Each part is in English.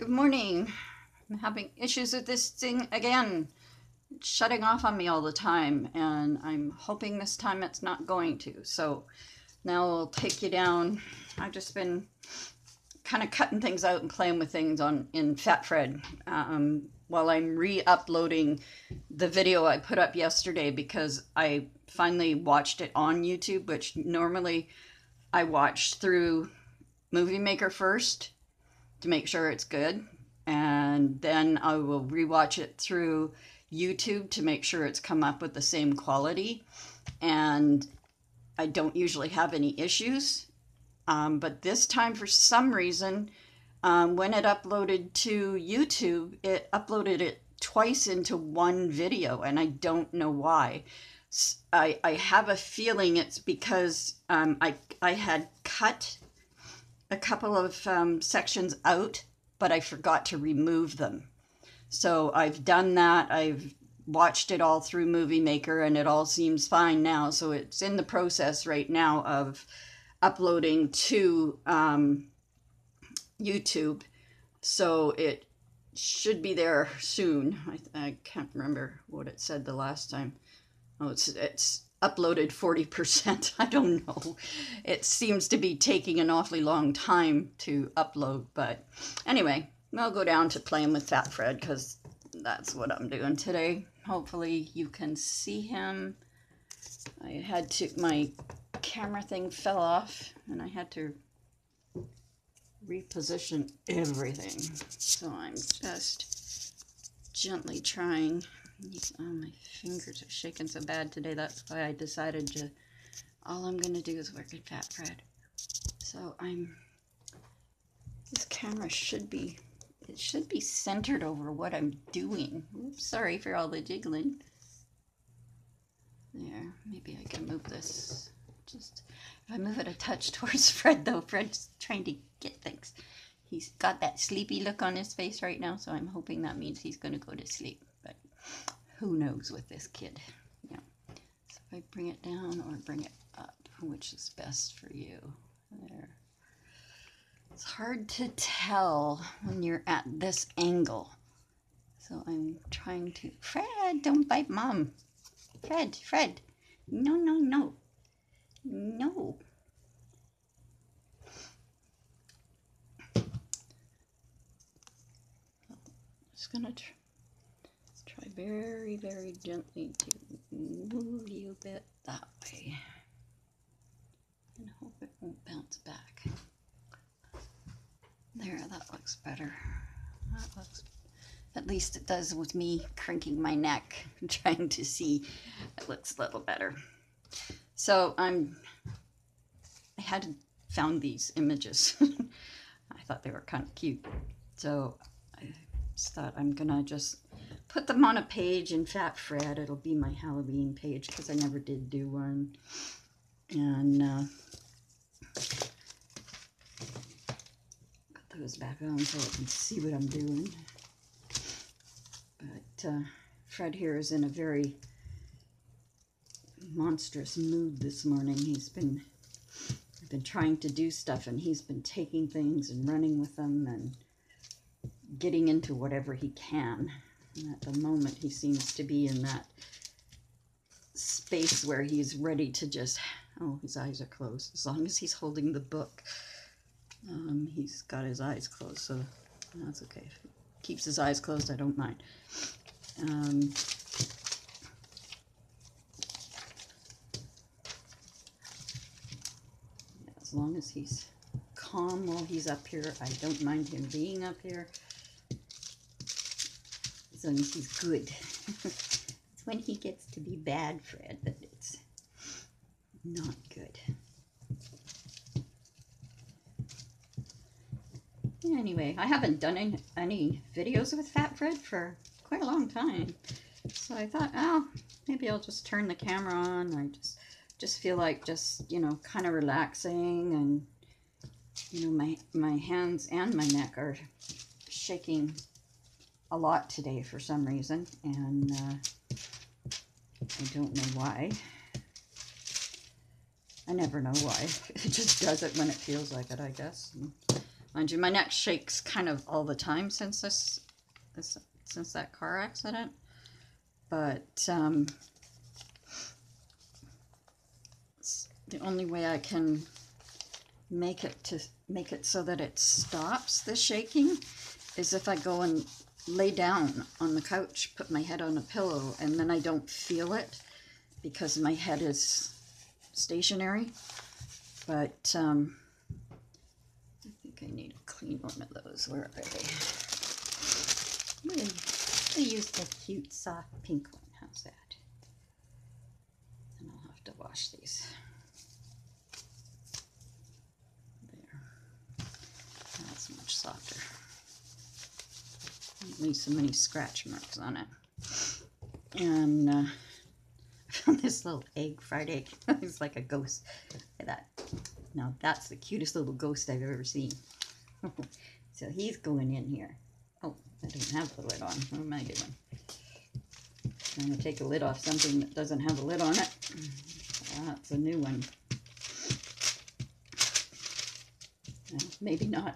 Good morning. I'm having issues with this thing again. It's shutting off on me all the time, and I'm hoping this time it's not going to. So now I'll take you down. I've just been kind of cutting things out and playing with things in FatFred while I'm re-uploading the video I put up yesterday because I finally watched it on YouTube, which normally I watch through Movie Maker first to make sure it's good, and then I will rewatch it through YouTube to make sure it's come up with the same quality. And I don't usually have any issues, but this time for some reason, when it uploaded to YouTube, it uploaded it twice into one video, and I don't know why. I have a feeling it's because I had cut a couple of sections out, but I forgot to remove them. So I've done that. I've watched it all through Movie Maker, and it all seems fine now. So it's in the process right now of uploading to YouTube. So it should be there soon. I can't remember what it said the last time. Oh, it's uploaded 40%. I don't know. It seems to be taking an awfully long time to upload. But anyway, I'll go down to playing with FatFred because that's what I'm doing today. Hopefully you can see him. I had to, my camera thing fell off and I had to reposition everything. So I'm just gently trying. Oh, my fingers are shaking so bad today. That's why I decided to, all I'm going to do is work at FatFred. So this camera should be centered over what I'm doing. Oops, sorry for all the jiggling. There, maybe I can move this. Just, if I move it a touch towards Fred though, Fred's trying to get things. He's got that sleepy look on his face right now, so I'm hoping that means he's going to go to sleep. But who knows with this kid? Yeah. So if I bring it down or bring it up, which is best for you? There. It's hard to tell when you're at this angle. So I'm trying to... Fred, don't bite Mom. Fred. No. No. Just gonna try very, very gently to move you a bit that way. And hope it won't bounce back. There, that looks better. That looks, at least it does with me cranking my neck, trying to see. It looks a little better. So I had found these images. I thought they were kind of cute. So I just thought I'm gonna just put them on a page in FatFred. It'll be my Halloween page because I never did do one. And put those back on so I can see what I'm doing. But Fred here is in a very monstrous mood this morning. I've been trying to do stuff, and he's been taking things and running with them and getting into whatever he can. And at the moment, he seems to be in that space where he's ready to just, oh, his eyes are closed. As long as he's holding the book, he's got his eyes closed, so that's okay. If he keeps his eyes closed, I don't mind. As long as he's calm while he's up here, I don't mind him being up here. As long as he's good. It's when he gets to be bad, Fred, that it's not good. Anyway, I haven't done any videos with FatFred for quite a long time. So I thought, oh, maybe I'll just turn the camera on. I just feel like just, you know, kind of relaxing, and, you know, my hands and my neck are shaking a lot today for some reason, and I don't know why. I never know why. It just does it when it feels like it, I guess. And Mind you, my neck shakes kind of all the time since since that car accident. But the only way I can make it so that it stops the shaking is if I go and lay down on the couch, put my head on a pillow, and then I don't feel it because my head is stationary. But I think I need a clean one of those. Where are they? I'm going to use the cute soft pink one. How's that? And I'll have to wash these. There. That's much softer. At least so many scratch marks on it. And I found this little egg, fried egg. It's like a ghost. Look at that. Now that's the cutest little ghost I've ever seen. So he's going in here. Oh, I don't have the lid on. What am I doing? I'm going to take a lid off something that doesn't have a lid on it. That's a new one. Maybe not.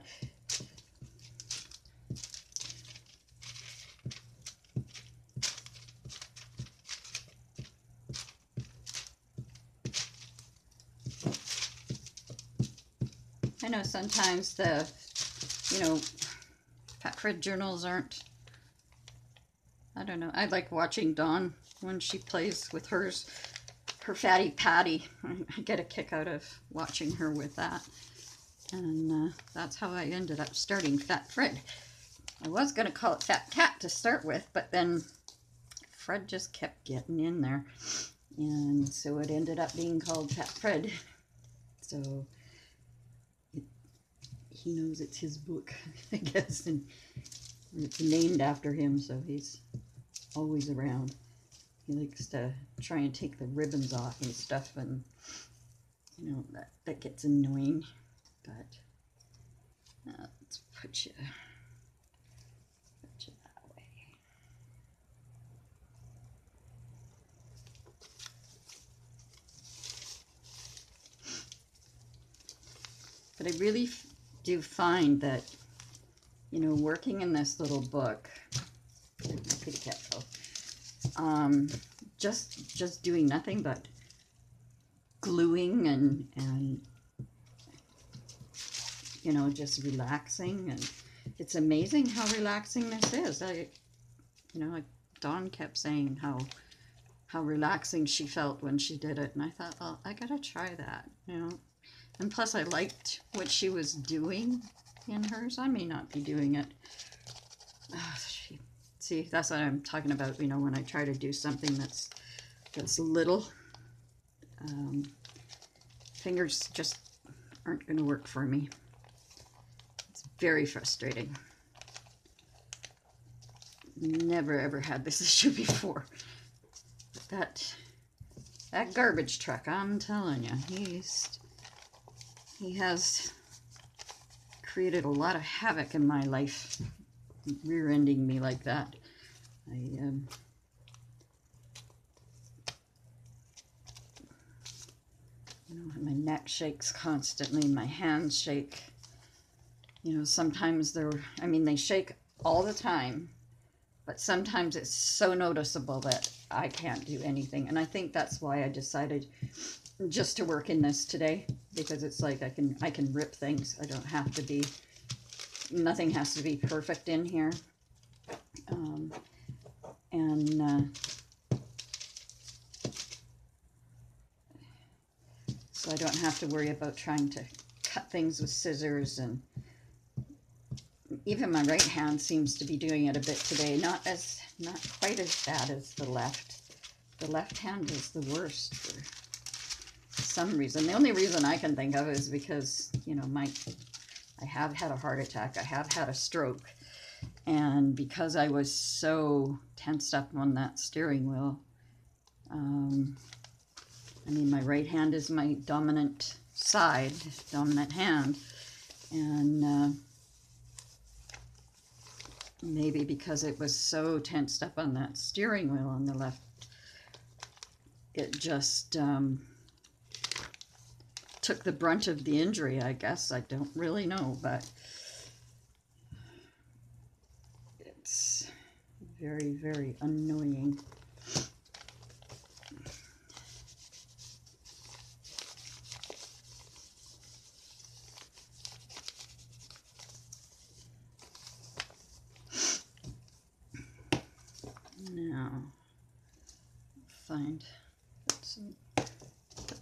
I know sometimes the, Pet Fred journals aren't, I don't know. I like watching Dawn when she plays with her Fatty Patty. I get a kick out of watching her with that. And that's how I ended up starting Fat Fred. I was going to call it Fat Cat to start with, but then Fred just kept getting in there. And so it ended up being called Fat Fred. So he knows it's his book, I guess, and it's named after him, so he's always around. He likes to try and take the ribbons off and stuff, and that gets annoying. But let's put you that way. But I really do find that, working in this little book, pretty careful, just doing nothing but gluing and just relaxing, and it's amazing how relaxing this is. Like Dawn kept saying how relaxing she felt when she did it, and I thought, well, I gotta try that, And plus, I liked what she was doing in hers. I may not be doing it. See, that's what I'm talking about, when I try to do something that's little. Fingers just aren't going to work for me. It's very frustrating. Never, ever had this issue before. But that garbage truck, I'm telling you, he has created a lot of havoc in my life, rear-ending me like that. My neck shakes constantly, my hands shake. Sometimes they shake all the time, but sometimes it's so noticeable that I can't do anything. And I think that's why I decided just to work in this today, because it's like I can rip things. I don't have to be, nothing has to be perfect in here. So I don't have to worry about trying to cut things with scissors, and even my right hand seems to be doing it a bit today. Not quite as bad as the left. The left hand is the worst for some reason. The only reason I can think of is because, I have had a heart attack. I have had a stroke. And because I was so tensed up on that steering wheel, my right hand is my dominant hand. And maybe because it was so tensed up on that steering wheel on the left, it just took the brunt of the injury, I guess. I don't really know, but It's very, very annoying. Now, put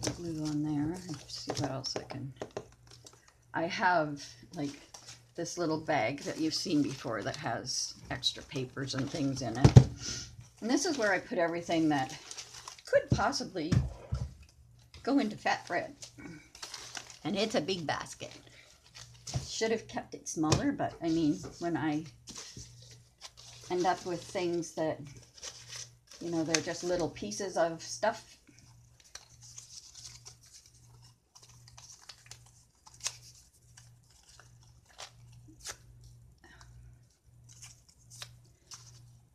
the glue on there and see what else I can. I have like this little bag that you've seen before that has extra papers and things in it. And this is where I put everything that could possibly go into Fat Fred. And it's a big basket. Should have kept it smaller, but I mean, when I end up with things that, you know, they're just little pieces of stuff.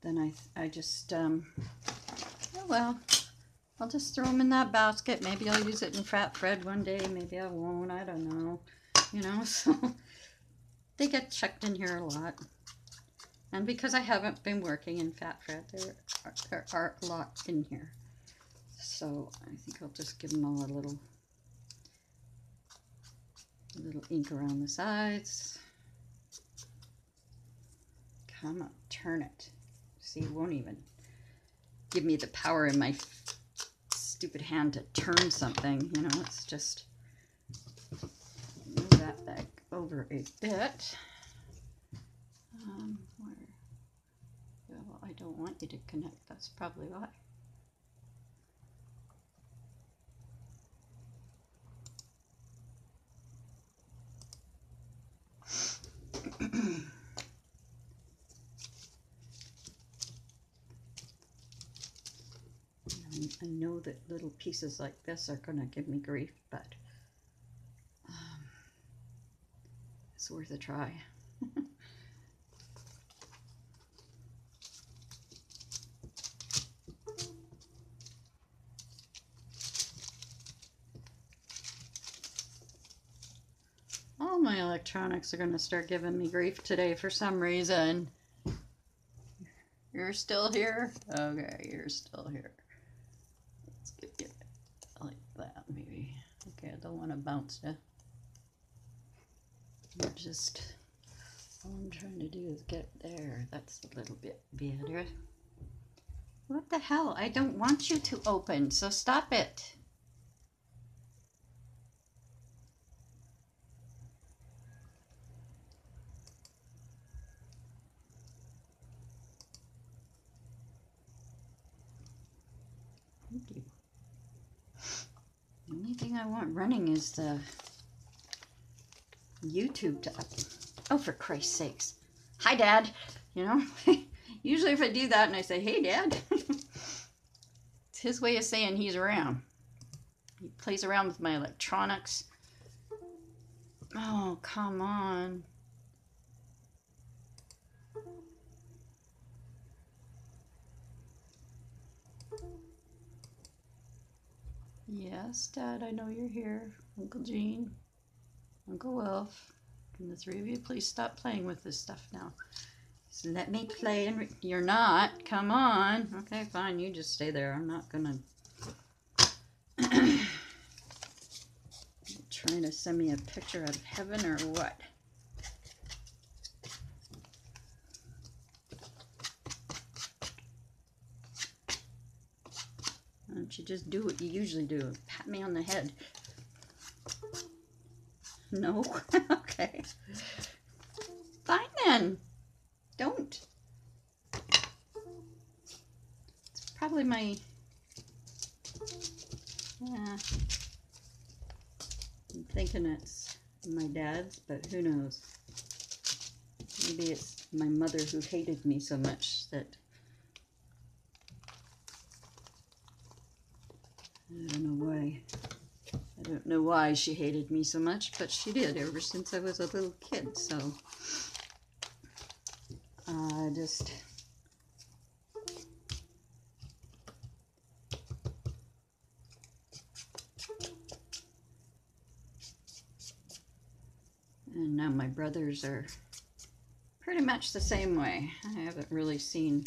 Then I just, oh well, I'll just throw them in that basket. Maybe I'll use it in Fat Fred one day. Maybe I won't. I don't know. You know, so they get checked in here a lot. And because I haven't been working in Fat Fred, there are a lot in here. So I think I'll just give them all a little ink around the sides. Come on, turn it. See, it won't even give me the power in my stupid hand to turn something. You know, it's just move that back over a bit. Well, I don't want you to connect. That's probably why. I know that little pieces like this are going to give me grief, but it's worth a try. All my electronics are going to start giving me grief today for some reason. You're still here? Okay, you're still here. Let's get it like that, maybe. Okay, I don't want to bounce you. Just, all I'm trying to do is get there. That's a little bit better. What the hell? I don't want you to open, so stop it. Thank you. The only thing I want running is the YouTube to oh, for Christ's sakes. Hi, Dad. You know, usually if I do that and I say, hey, Dad, it's his way of saying he's around. He plays around with my electronics. Oh, come on. Yes, Dad, I know you're here. Uncle Gene, Uncle Wilf, can the three of you please stop playing with this stuff now? So let me play and you're not. Come on. Okay, fine. You just stay there. I'm not gonna. Trying to send me a picture out of heaven or what? Why don't you just do what you usually do? Pat me on the head. No? Okay. Fine then. Don't. It's probably my... Yeah. I'm thinking it's my dad's, but who knows? Maybe it's my mother who hated me so much that... I don't know why. I don't know why she hated me so much, but she did ever since I was a little kid, so just and now my brothers are pretty pretty much the same way. I haven't really seen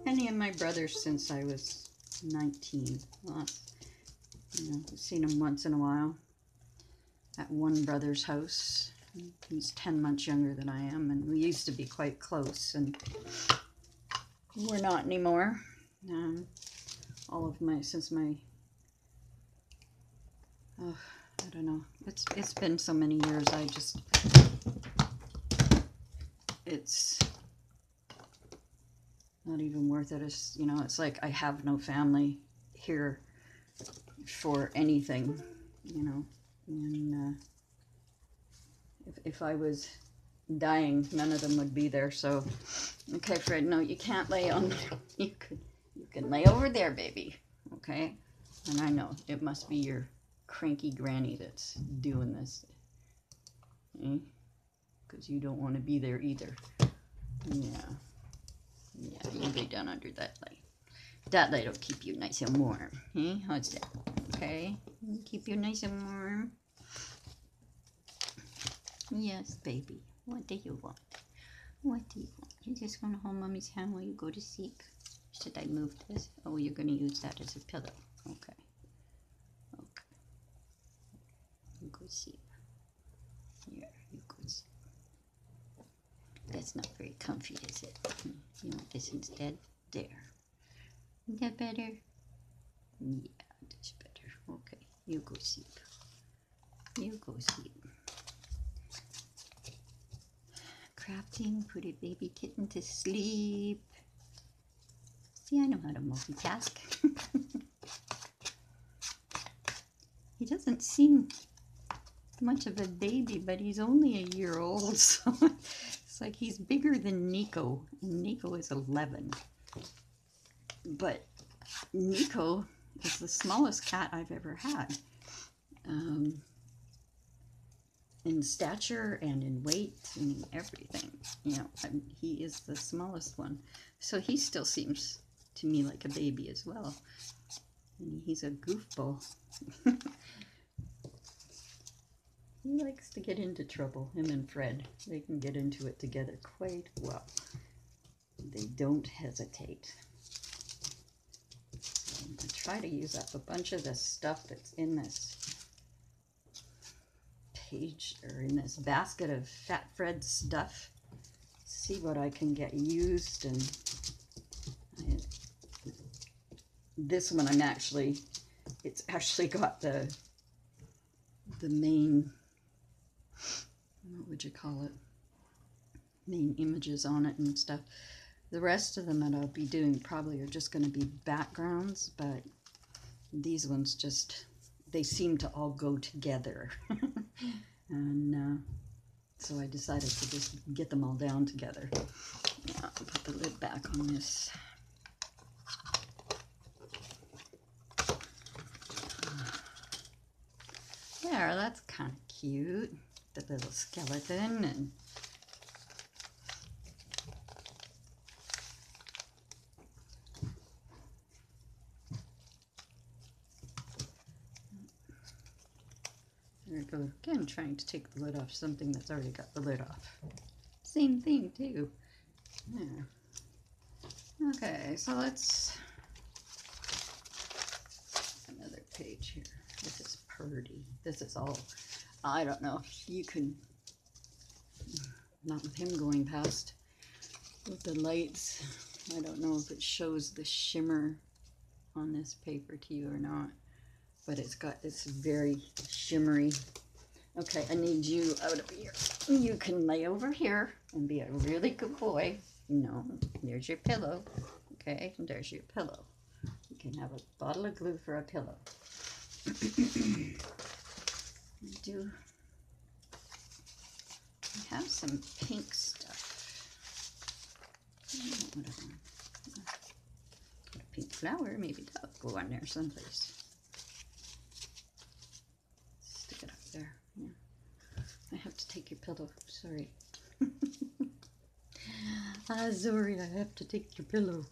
any of my brothers since I was 19. Well, you know, I've seen them once in a while at one brother's house. He's 10 months younger than I am, and we used to be quite close, and we're not anymore. All of my, since my, oh, I don't know, it's been so many years, it's not even worth it. It's, you know, it's like I have no family here for anything, you know, and if I was dying, none of them would be there. So, okay, Fred, no, you can't lay on, you can lay over there, baby, okay? And I know, it must be your cranky granny that's doing this, eh? Because you don't want to be there either. Yeah, you lay down under that light. That light will keep you nice and warm, eh? How's that? Okay, keep you nice and warm. Yes, baby. What do you want? What do you want? You just want to hold mommy's hand while you go to sleep? Should I move this? Oh, you're going to use that as a pillow. Okay. Okay. You go sleep. Here, you go sleep. That's not very comfy, is it? You want this instead? There. Is that better? Yeah, that's better. Okay, you go sleep. You go sleep. Crafting, put a baby kitten to sleep. See, I know how to multitask. He doesn't seem much of a baby, but he's only a year old, so it's like he's bigger than Nico, and Nico is 11. But Nico is the smallest cat I've ever had. In stature and in weight and in everything, you know, he is the smallest one, so he still seems to me like a baby as well, and he's a goofball. He likes to get into trouble. Him and Fred, they can get into it together quite well. They don't hesitate. So I'm going to try to use up a bunch of the stuff that's in this page, or in this basket of Fat Fred stuff. See what I can get used. And this one it's actually got the main, what would you call it, main images on it and stuff. The rest of them that I'll be doing probably are just going to be backgrounds, but these ones just, they seem to all go together. And so I decided to just get them all down together. Yeah, I'll put the lid back on this. There, that's kind of cute. The little skeleton. And there we go again, trying to take the lid off something that's already got the lid off. Same thing too. Yeah. Okay, so let's, another page here. This is pretty. This is all, I don't know if you can, not with him going past with the lights. I don't know if it shows the shimmer on this paper to you or not, but it's got this very shimmery. Okay, I need you out of here. You can lay over here and be a really good boy. No, there's your pillow. Okay, and there's your pillow. You can have a bottle of glue for a pillow. I have some pink stuff. I don't know what I want. Got a pink flower, maybe that'll go on there someplace. Stick it up there. Yeah. I have to take your pillow. Sorry. Sorry, I have to take your pillow.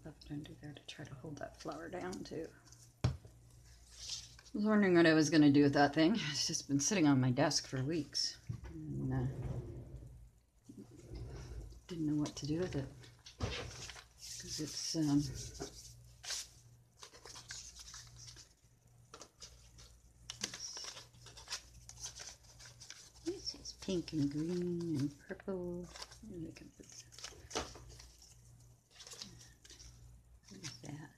up under there to try to hold that flower down too. I was wondering what I was going to do with that thing. It's just been sitting on my desk for weeks. And, didn't know what to do with it. Because it's this is pink and green and purple. Maybe I can put that. What is that?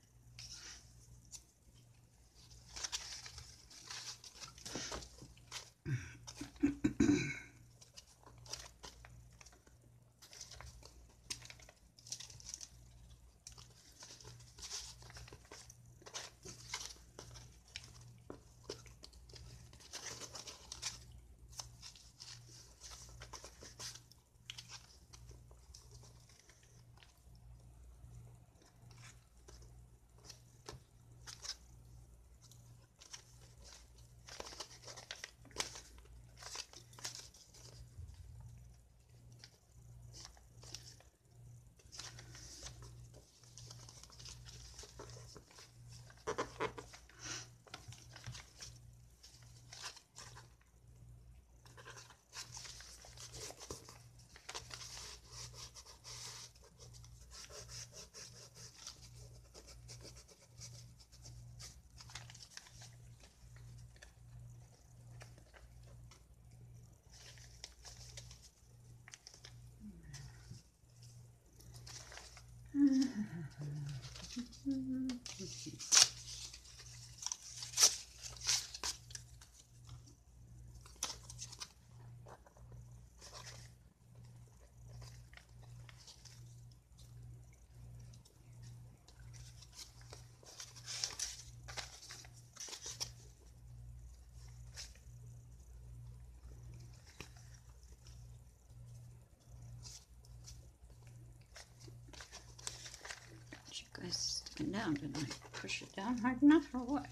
Guys, sticking down. Didn't I push it down hard enough or what?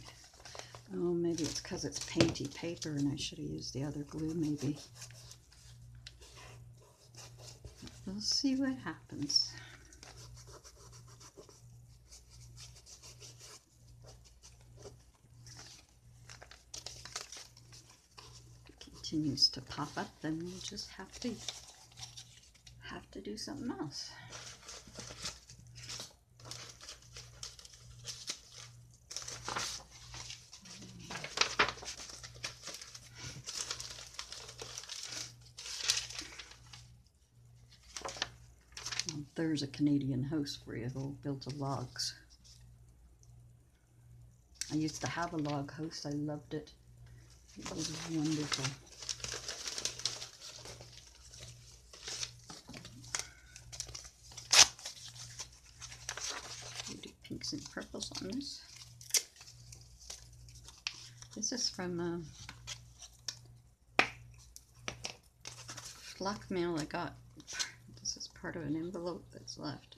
Oh, maybe it's because it's painty paper and I should have used the other glue maybe. We'll see what happens. If it continues to pop up, then we'll just have to do something else. There's a Canadian house for you, though, built of logs. I used to have a log house. I loved it. It was wonderful. We do pinks and purples on this. This is from flock mail I got. This is part of an envelope that's left.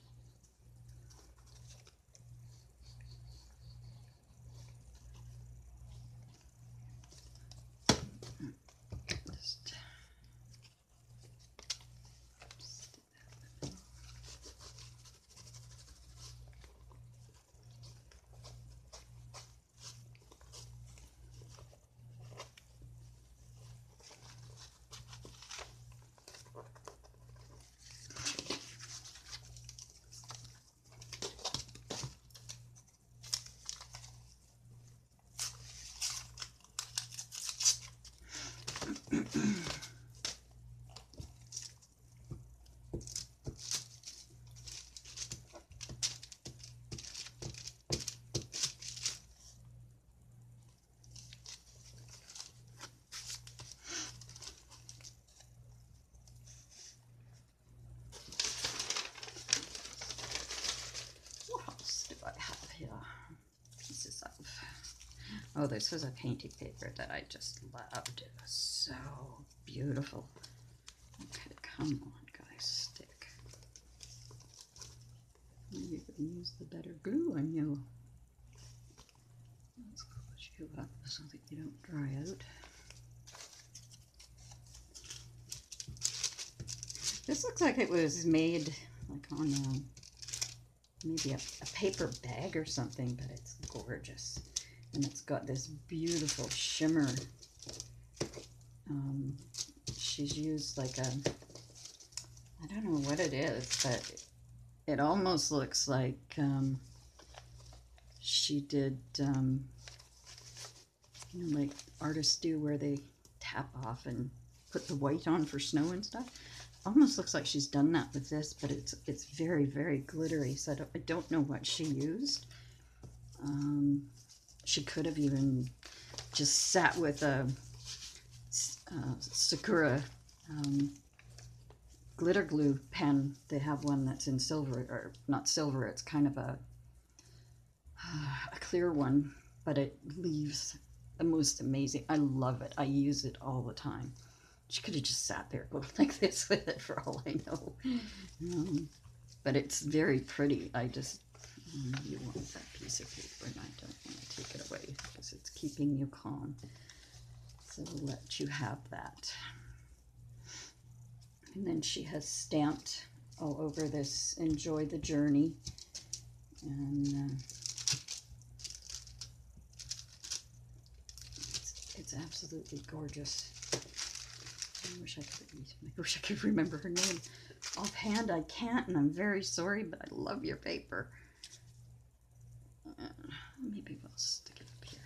Oh, this was a painty paper that I just loved. It was so beautiful. Okay, come on, guys, stick. You can use the better glue on you. Let's close you up so that you don't dry out. This looks like it was made like on maybe a paper bag or something, but it's gorgeous. And it's got this beautiful shimmer. She's used like a, I don't know what it is, but it almost looks like she did, you know, like artists do where they tap off and put the white on for snow and stuff. Almost looks like she's done that with this, but it's very, very glittery, so I don't know what she used. She could have even just sat with a Sakura glitter glue pen. They have one that's in silver, or not silver, it's kind of a clear one, but it leaves the most amazing. I love it. I use it all the time. She could have just sat there going like this with it for all I know. But it's very pretty. I just, you want that piece of paper and I don't want to take it away because it's keeping you calm. So we'll let you have that. And then she has stamped all over this, enjoy the journey. And it's absolutely gorgeous. I wish I could remember her name offhand. I can't, and I'm very sorry, but I love your paper. Maybe we'll stick it up here.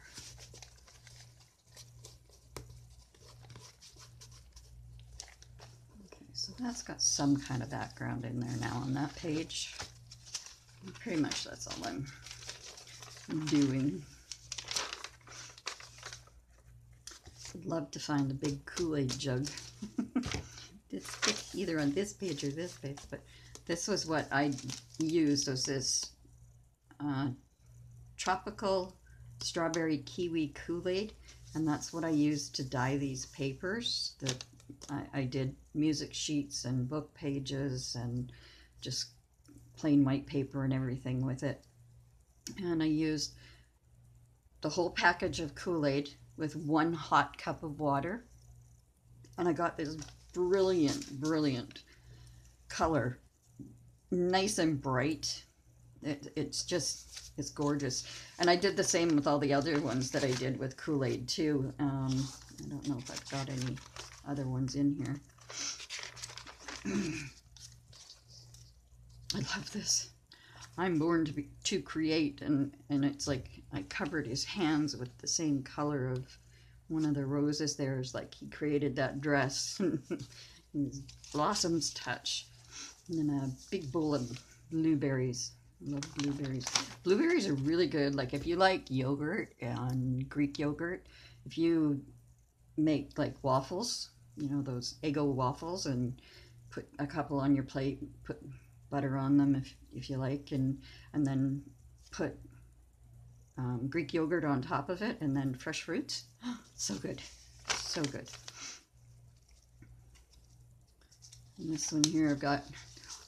Okay, so that's got some kind of background in there now on that page. And pretty much that's all I'm doing. I'd love to find a big Kool-Aid jug. It's either on this page or this page, but this was what I used, was this tropical strawberry kiwi Kool-Aid, and that's what I used to dye these papers. That I did music sheets and book pages and just plain white paper and everything with it. And I used the whole package of Kool-Aid with 1 hot cup of water, and I got this brilliant color, nice and bright. It's gorgeous. And I did the same with all the other ones that I did with Kool-Aid too. I don't know if I've got any other ones in here. I love this. I'm born to create, and it's like I covered his hands with the same color of one of the roses there. Is like he created that dress. His Blossom's Touch. And then a big bowl of blueberries. I love blueberries. Blueberries are really good. Like if you like yogurt and Greek yogurt, if you make like waffles, you know, those Eggo waffles, and put a couple on your plate, put butter on them if you like, and then put Greek yogurt on top of it, and then fresh fruits. So good, so good. And this one here, I've got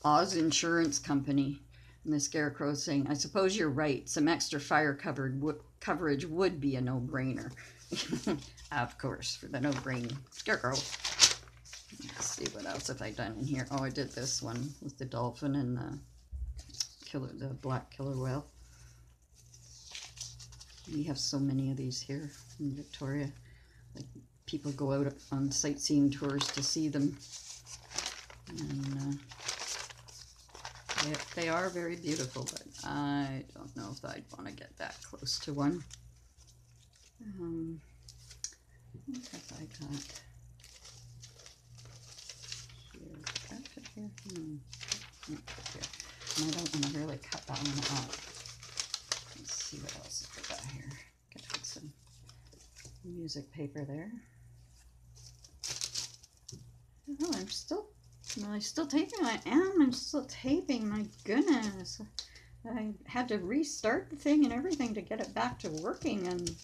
Oz Insurance Company, and the Scarecrow saying, "I suppose you're right. Some extra fire coverage would be a no-brainer." Of course, for the no-brain Scarecrow. Let's see, what else have I done in here? Oh, I did this one with the dolphin and the black killer whale. We have so many of these here in Victoria. Like, people go out on sightseeing tours to see them. And they are very beautiful, but I don't know if I'd want to get that close to one. What have I got? Here. And I don't want to really cut that one off. Let's see what else I got here. Got some music paper there. Oh, I'm still taping. I'm still taping. My goodness. I had to restart the thing and everything to get it back to working, and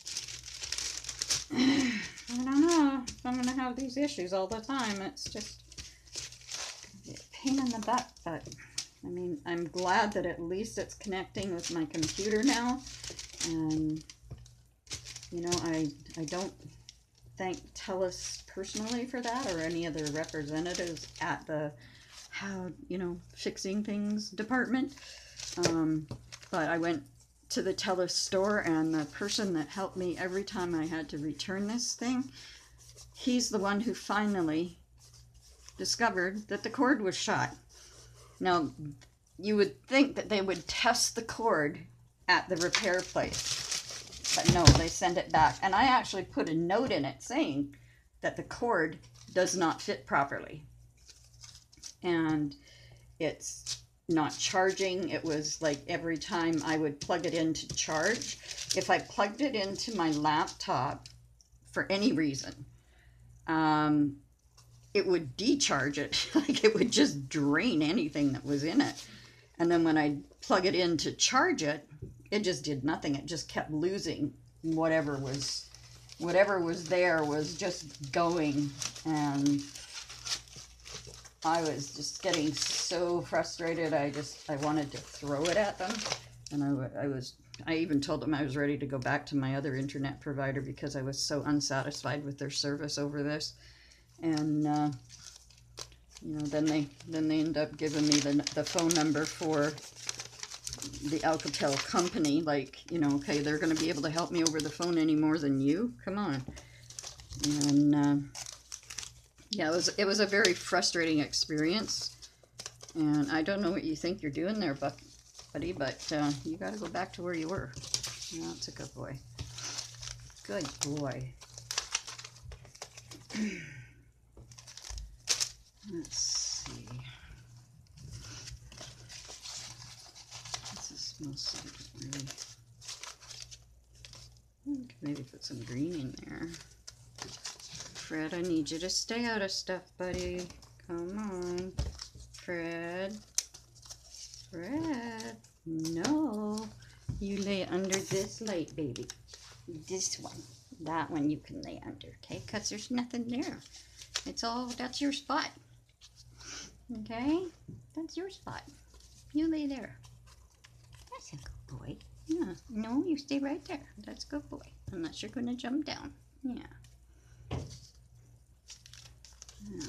I don't know if I'm going to have these issues all the time. It's just a pain in the butt, but I mean, I'm glad that at least it's connecting with my computer now. And, you know, I don't thank TELUS personally for that, or any other representatives at the how, you know, fixing things department. But I went to the TELUS store, and the person that helped me every time I had to return this thing, he's the one who finally discovered that the cord was shot. Now, you would think that they would test the cord at the repair place, but no, they send it back. And I actually put a note in it saying that the cord does not fit properly. And it's not charging. It was like every time I would plug it in to charge, if I plugged it into my laptop for any reason, it would decharge it. Like it would just drain anything that was in it. And then when I plug it in to charge it, it just did nothing. It just kept losing whatever was there was just going. And I was just getting so frustrated. I wanted to throw it at them. And I even told them I was ready to go back to my other internet provider because I was so unsatisfied with their service over this. And you know, then they end up giving me the phone number for the Alcatel company. Like, you know, okay, they're going to be able to help me over the phone any more than you? Come on. And yeah, it was a very frustrating experience. And I don't know what you think you're doing there, buddy, but you got to go back to where you were. That's a good boy. Good boy. Let's see. This is mostly really. Maybe put some green in there. Fred, I need you to stay out of stuff, buddy. Come on. Fred. Fred. No. You lay under this light, baby. This one. That one you can lay under, okay? Because there's nothing there. That's your spot. Okay? That's your spot. You lay there. That's a good boy. Yeah. No, you stay right there. That's a good boy. Unless you're going to jump down. Yeah. Yeah.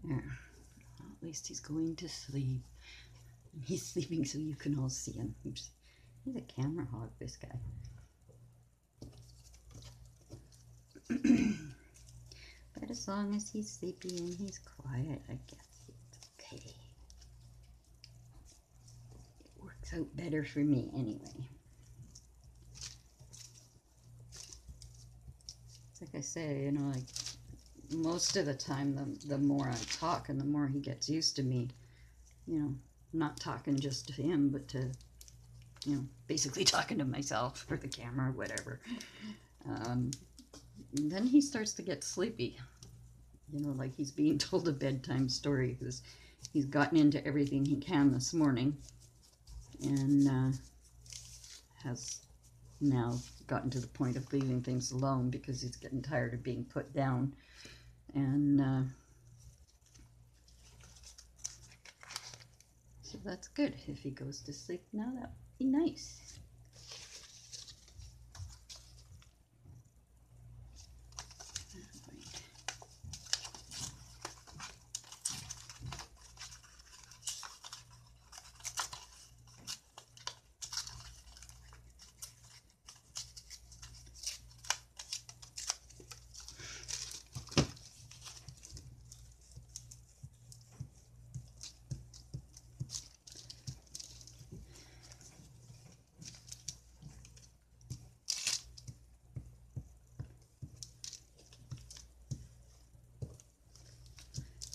There. Well, at least he's going to sleep. He's sleeping so you can all see him. He's a camera hog, this guy. But as long as he's sleepy and he's quiet, I guess it's okay. It works out better for me anyway. It's like I say, you know, like most of the time, the more I talk and the more he gets used to me, you know, not talking just to him, but to, you know, basically talking to myself or the camera or whatever. Then he starts to get sleepy. you know, like he's being told a bedtime story, because he's gotten into everything he can this morning, and has now gotten to the point of leaving things alone because he's getting tired of being put down. And so that's good. If he goes to sleep now, that would be nice.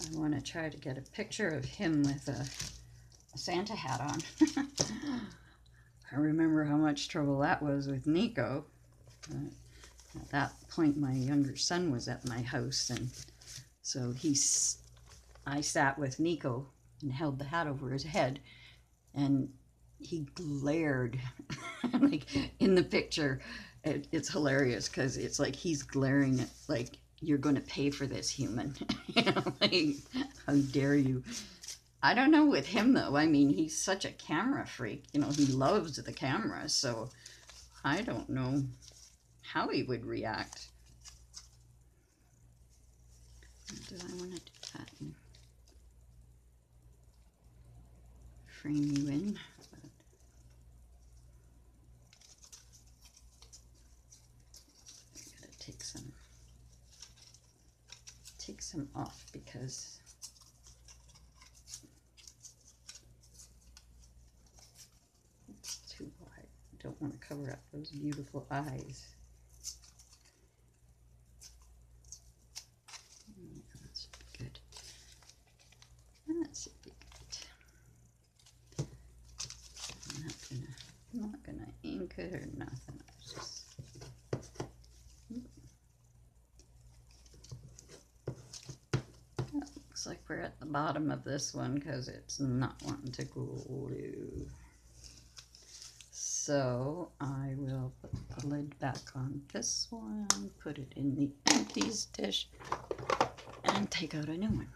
I want to try to get a picture of him with a Santa hat on. I remember how much trouble that was with Nico. At that point, my younger son was at my house, and so I sat with Nico and held the hat over his head, and he glared. Like in the picture, it's hilarious because it's like he's glaring at, like, you're going to pay for this, human. You know, like, how dare you? I don't know with him, though. I mean, he's such a camera freak. You know, he loves the camera, so I don't know how he would react. Do I want to do that and frame you in? I gotta take some off because it's too wide. I don't want to cover up those beautiful eyes. That should be good. That should be good. I'm not gonna ink it or nothing. Looks like we're at the bottom of this one because it's not wanting to glue. So I will put the lid back on this one, put it in the empties dish, and take out a new one.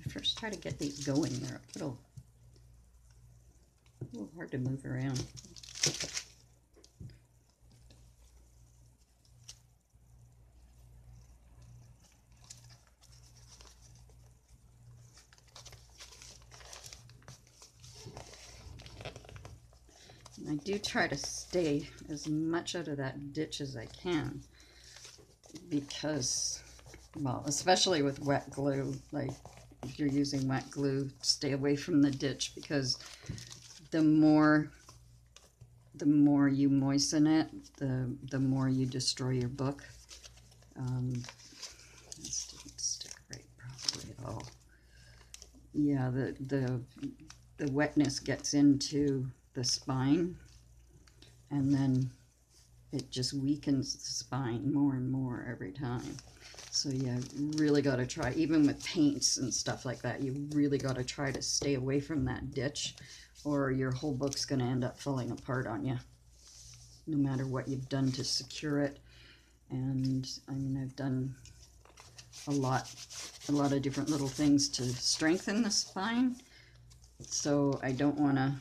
First, try to get these going. They're a little hard to move around. And I do try to stay as much out of that ditch as I can because, well, especially with wet glue, like if you're using wet glue, stay away from the ditch because the more you moisten it, the more you destroy your book. This didn't stick right properly at all. Yeah, the wetness gets into the spine, and then it just weakens the spine more and more every time. So you really got to try, even with paints and stuff like that, you really got to try to stay away from that ditch, or your whole book's going to end up falling apart on you, no matter what you've done to secure it. And I mean, I've done a lot of different little things to strengthen the spine, so I don't want to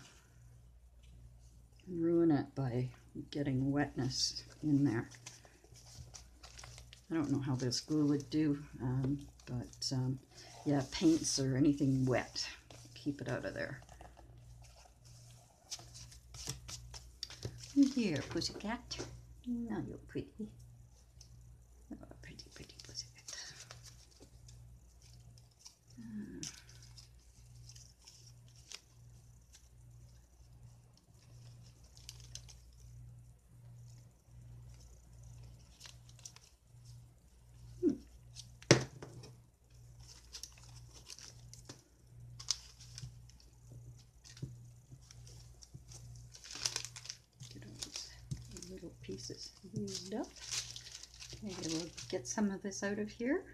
ruin it by getting wetness in there. I don't know how this glue would do, but yeah, paints or anything wet, keep it out of there. Here, pussycat. Now you're pretty. Oh, pretty, pretty pussycat. pieces used up. Okay, we'll get some of this out of here.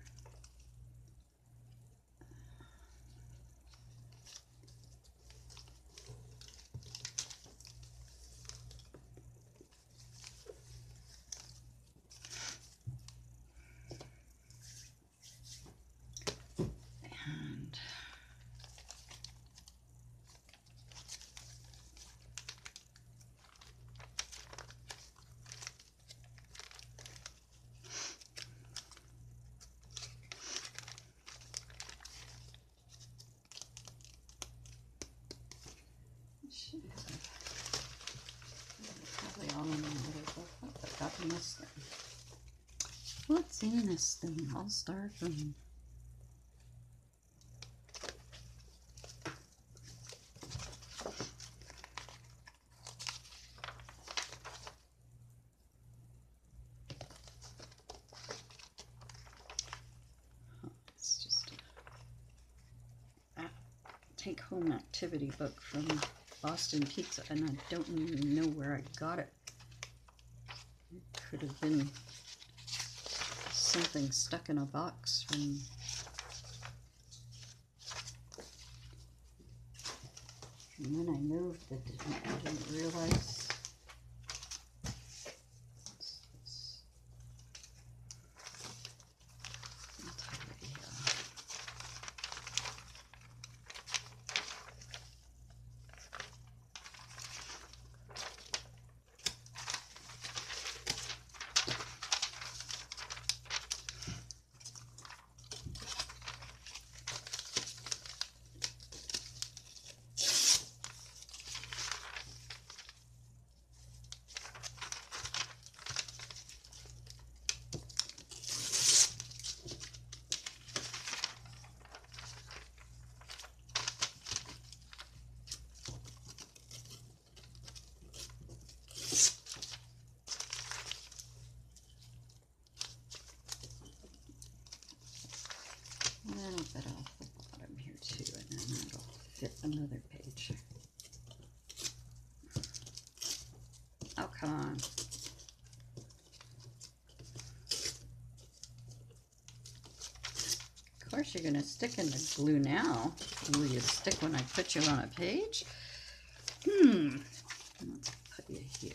Probably all in my little book. I got in this thing. What's in this thing? I'll start from. It's just a take-home activity book from Boston Pizza, and I don't even know where I got it. It could have been something stuck in a box from when I moved that I didn't realize. A little bit off the bottom here too, and then that'll fit another page. Oh, come on. Of course you're going to stick in the glue now. Will you stick when I put you on a page? Let's put you here.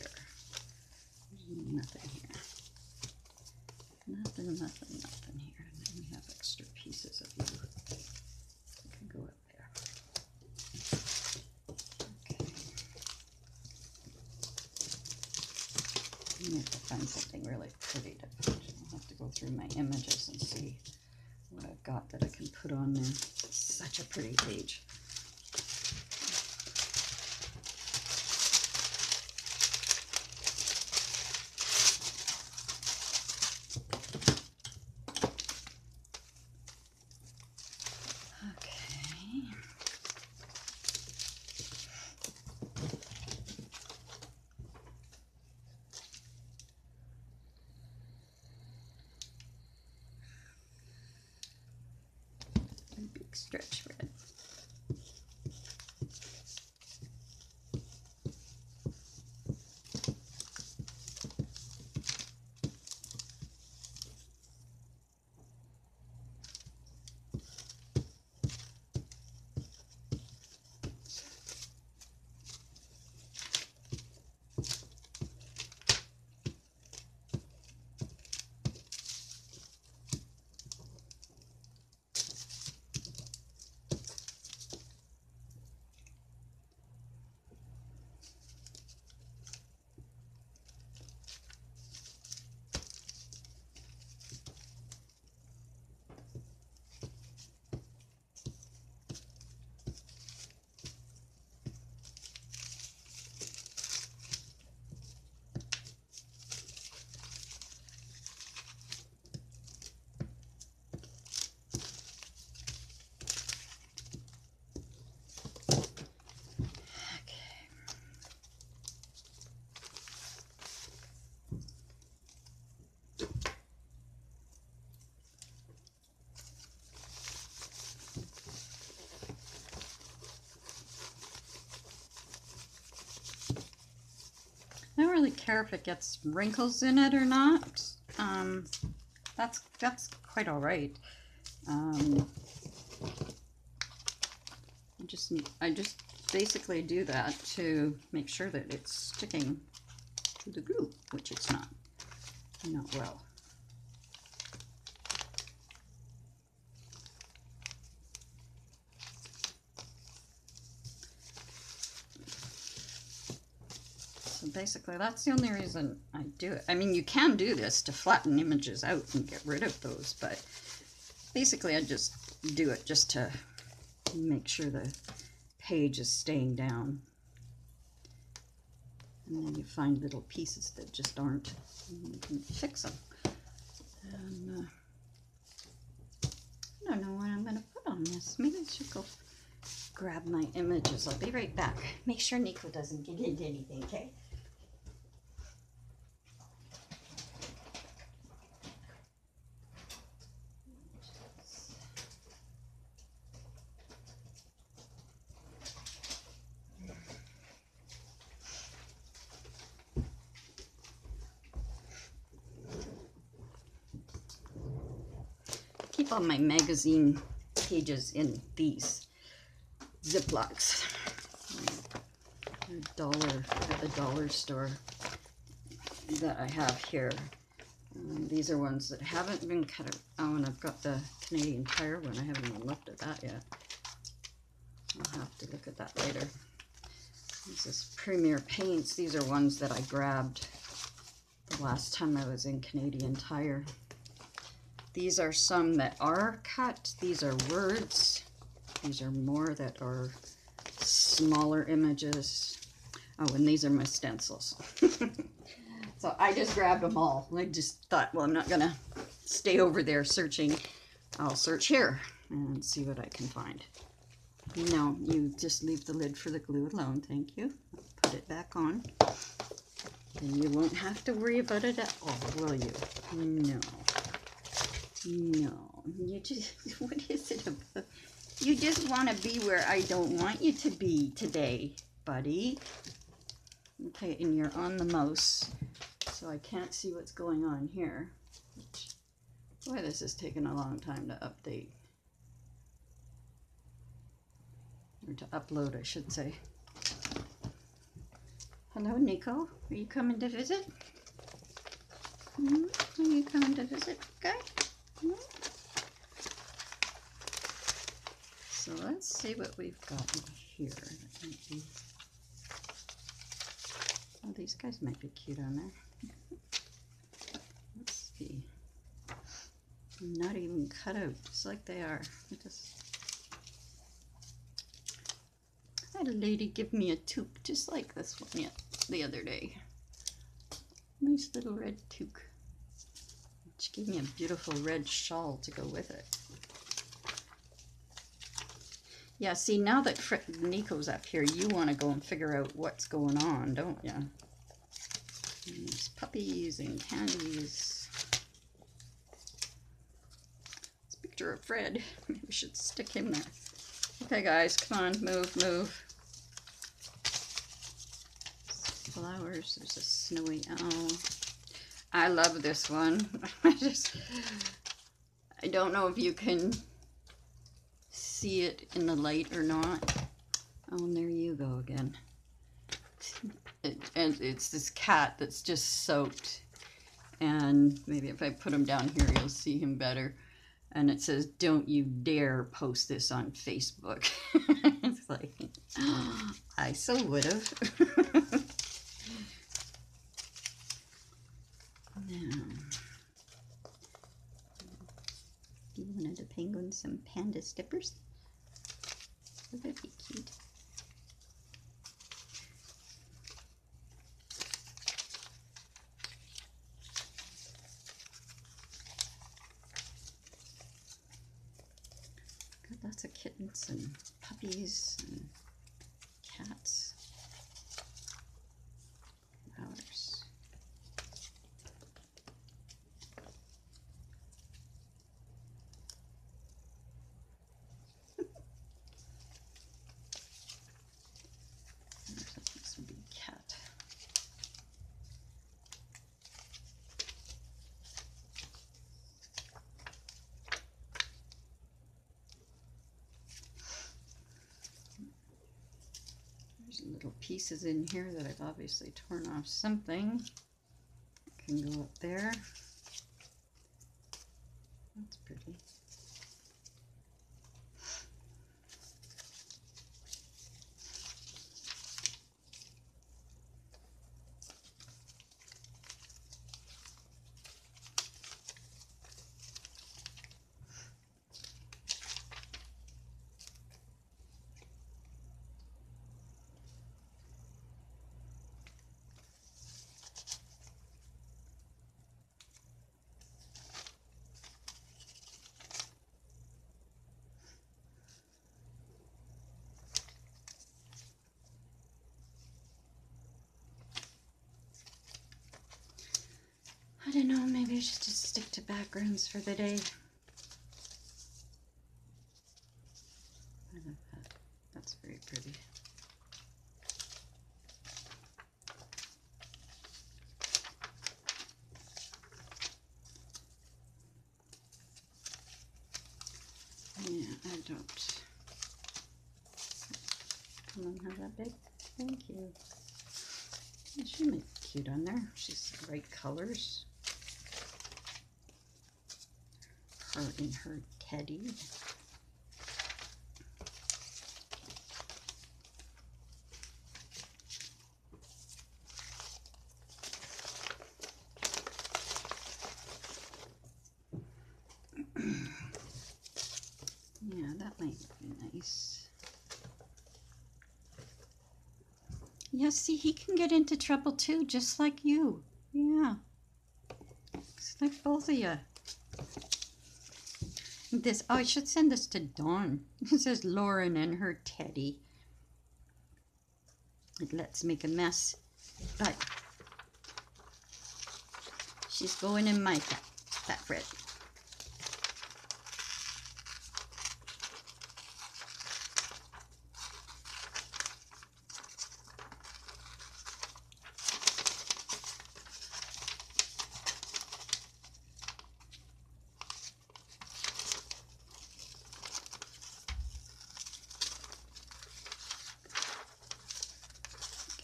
Nothing here. Nothing here. And then we have extra pieces of you. You can go up there. Okay. I have to find something really pretty to put. I'll have to go through my images and see what I've got that I can put on there. It's such a pretty page. Big stretch red. really care if it gets wrinkles in it or not. That's quite all right. I just basically do that to make sure that it's sticking to the glue, which it's not well. So basically that's the only reason I do it. I mean, you can do this to flatten images out and get rid of those, but basically I just do it just to make sure the page is staying down. And then you find little pieces that just aren't, and you can fix them. And I don't know what I'm going to put on this. Maybe I should go grab my images. I'll be right back. Make sure Nico doesn't get into anything, okay? Keep all my magazine pages in these Ziplocs. $1 at the dollar store that I have here. These are ones that haven't been cut out. Oh, and I've got the Canadian Tire one. I haven't even looked at that yet. I'll have to look at that later. This is Premier Paints. These are ones that I grabbed the last time I was in Canadian Tire. These are some that are cut. These are words. These are more that are smaller images. Oh, and these are my stencils. So I just grabbed them all. I just thought, well, I'm not gonna stay over there searching. I'll search here and see what I can find. No, you just leave the lid for the glue alone, thank you. I'll put it back on. And you won't have to worry about it at all, will you? No. No, you just, what is it about? You just want to be where I don't want you to be today, buddy. Okay, and you're on the mouse, so I can't see what's going on here. Boy, this is taking a long time to update. Or to upload, I should say. Hello, Nico. Are you coming to visit? Are you coming to visit, guy? So let's see what we've got in here. Oh, these guys might be cute on there. Let's see. Not even cut out, just like they are. I had a lady give me a toque just like this one the other day. Nice little red toque. She gave me a beautiful red shawl to go with it. Yeah, see, now that Nico's up here, you want to go and figure out what's going on, don't you? There's puppies and candies. It's a picture of Fred. Maybe we should stick him there. Okay, guys, come on, move, move. Flowers, there's a snowy owl. I love this one. I don't know if you can see it in the light or not. Oh, and there you go again. And it's this cat that's just soaked. And maybe if I put him down here, you'll see him better. And it says, "Don't you dare post this on Facebook." It's like, I so would have. Now, give one of the penguins some panda stickers. Would that be cute? Got lots of kittens and puppies and cats. Flowers. This big cat. some little pieces in here that I've obviously torn off something. Can go up there. That's pretty. I don't know, maybe I should just stick to backgrounds for the day. I love that. That's very pretty. Yeah, I don't. Come on, have that big. Thank you. She might be cute on there. She's the right colors. Her in her teddy. Yeah, that might be nice. Yeah, see, he can get into trouble too, just like you. Yeah. It's like both of you. This, oh, I should send this to Dawn. It says Lauren and her teddy. It lets make a mess, but she's going in my favorite.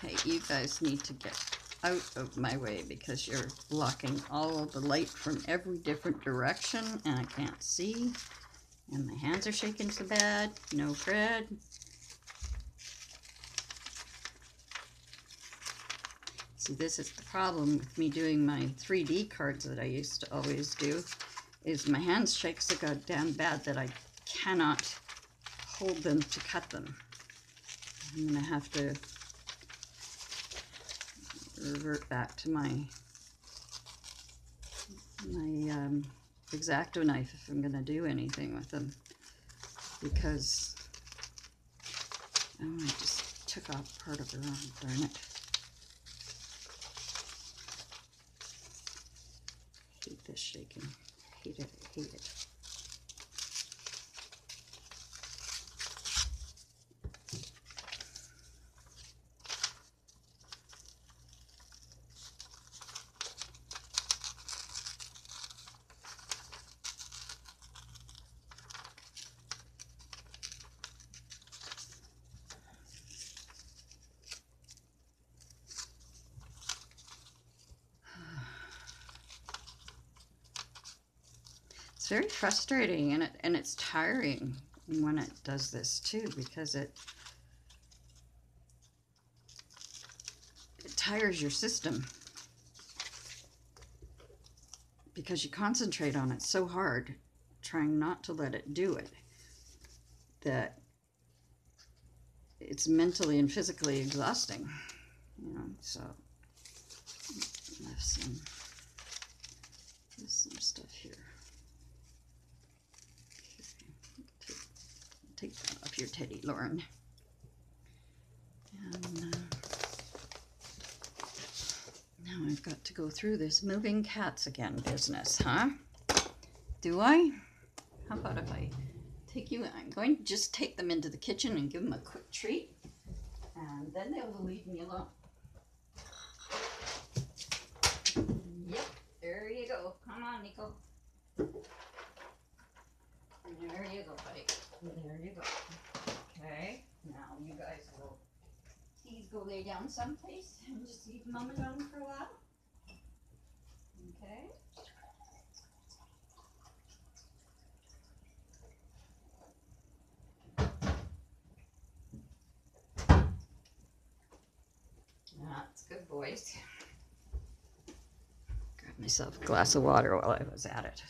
Okay, you guys need to get out of my way because you're blocking all of the light from every different direction and I can't see. And my hands are shaking so bad. No, Fred. See, this is the problem with me doing my 3D cards that I used to always do, is my hands shake so goddamn bad that I cannot hold them to cut them. I'm gonna have to revert back to my X-Acto knife if I'm gonna do anything with them, because oh, I just took off part of her arm, darn it. I hate this shaking. I hate it, I hate it. It's very frustrating and it's tiring when it does this too, because it tires your system because you concentrate on it so hard trying not to let it do it that it's mentally and physically exhausting, you know. So there's some stuff here. Take that off your teddy, Lauren. And now I've got to go through this moving cats again business, huh? Do I? How about if I take you, I'm going to just take them into the kitchen and give them a quick treat, and then they will leave me alone. Yep, there you go. Come on, Nico. There you go, buddy. There you go. Okay, now you guys will tease go lay down someplace and just leave Mama down for a while? Okay. That's good, boys. Grab myself a glass of water while I was at it.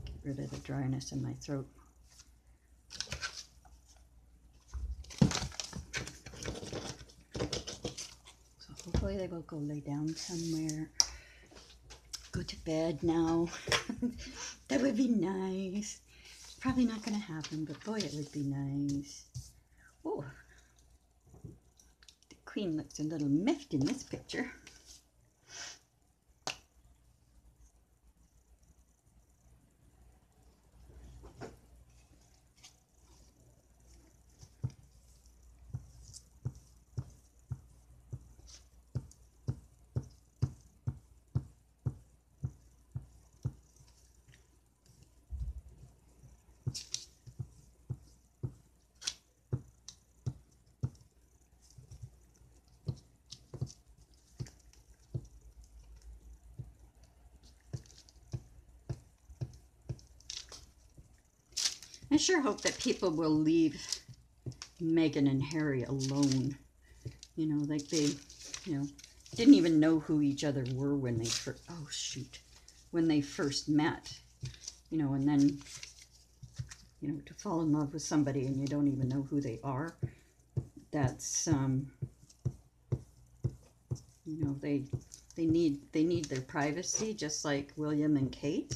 Get rid of the dryness in my throat. So hopefully they will go lay down somewhere. Go to bed now. That would be nice. Probably not going to happen, but boy, it would be nice. Oh, the queen looks a little miffed in this picture. I sure hope that people will leave Meghan and Harry alone. You know, like they, you know, didn't even know who each other were when they first, oh shoot, when they first met. You know, and then, you know, to fall in love with somebody and you don't even know who they are. That's, you know, they need their privacy, just like William and Kate,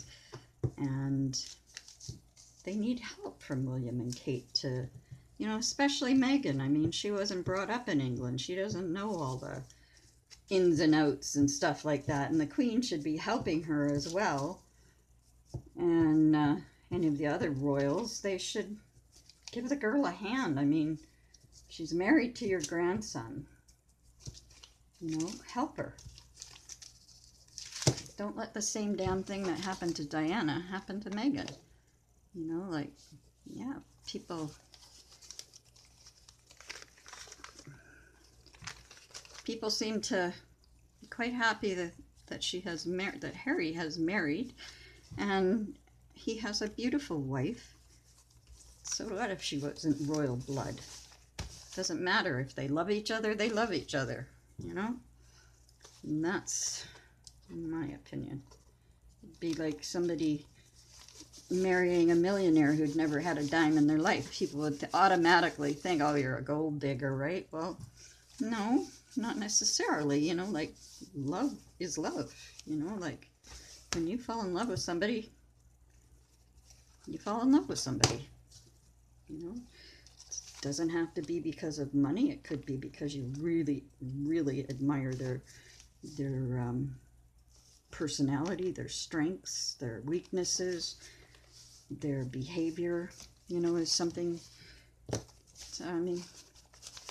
and they need help from William and Kate to, you know, especially Meghan. I mean, she wasn't brought up in England. She doesn't know all the ins and outs and stuff like that. And the Queen should be helping her as well. And any of the other royals, they should give the girl a hand. I mean, she's married to your grandson. You know, help her. Don't let the same damn thing that happened to Diana happen to Meghan. You know, like, yeah, people seem to be quite happy that she has married, that Harry has married, and he has a beautiful wife. So what if she wasn't royal blood? Doesn't matter. If they love each other, they love each other, you know? And that's, in my opinion, it'd be like somebody marrying a millionaire who'd never had a dime in their life. People would automatically think, oh, you're a gold digger, right? Well, no, not necessarily. You know, like, love is love. You know, like, when you fall in love with somebody, you fall in love with somebody. You know, it doesn't have to be because of money. It could be because you really, really admire their personality, their strengths, their weaknesses, their behavior, you know, is something. So, I mean,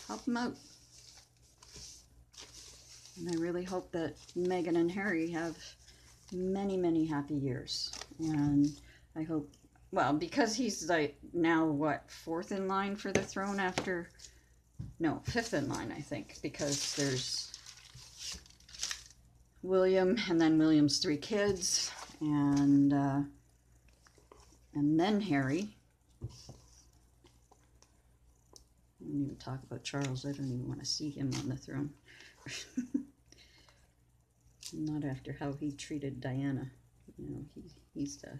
help them out. And I really hope that Meghan and Harry have many, many happy years. And I hope, well, because he's like now, what, fourth in line for the throne after, no, fifth in line, I think, because there's William and then William's 3 kids, and then Harry. I don't even talk about Charles. I don't even want to see him on the throne. Not after how he treated Diana. You know, he's the...